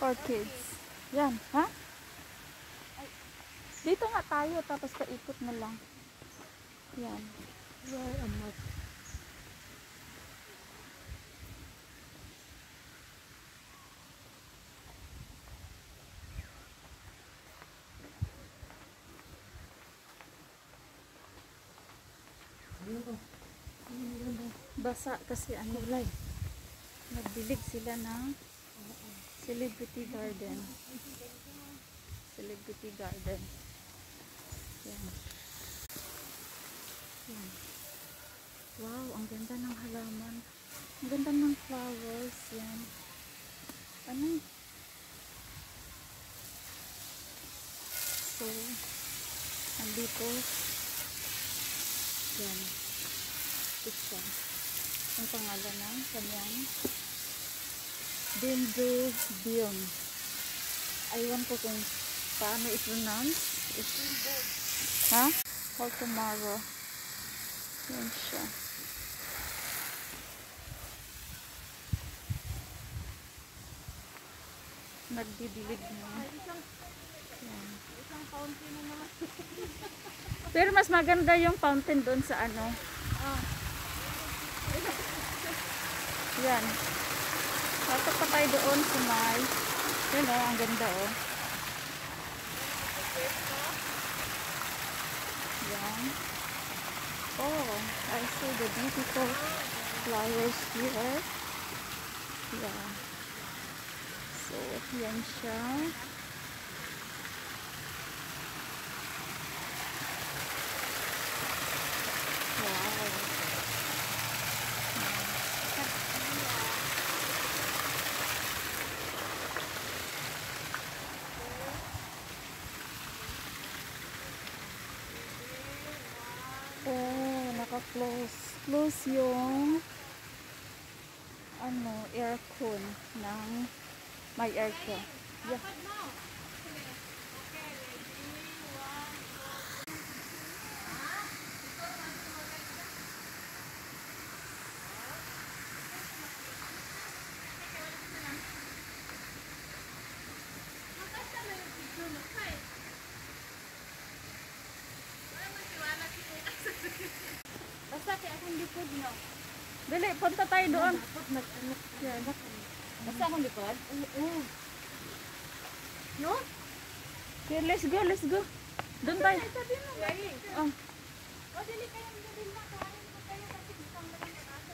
Orchids. Yan, ha? Dito nga tayo, tapos paikot na lang. Yan. Where am I? Basa kasi ano, nagdilig sila ng celebrity garden. Celebrity garden. Yan. Yan. Wow, ang ganda ng halaman. Ang ganda ng flowers. Yan. Ano? So, andito. Yan. Ito. Ang pangalan ng kanyang dendrobium. Aywan ko kung paano i-pronounce. Ha? How tomorrow. Yan siya. Nagdidilig na. Yan. Isang fountain na naman. Pero mas maganda yung fountain doon sa ano. Yan. Tapos pa tayo doon sa may. Yan o, ang ganda o. Yan. Oh, I see the beautiful flowers here. Yeah. So, yan siya. Wow. Oh, naka-close. Close yung ano, aircon ng may aircon. Yeah. Basta kaya akong likod, no? Dili, punta tayo doon. Yan. Basta akong likod? Oo. No? Okay, let's go, let's go. Doon tayo. Sabi mo, gali. Oh. O, dili kayo, dili na. Kain mo kayo kasi isang lang yung nasa.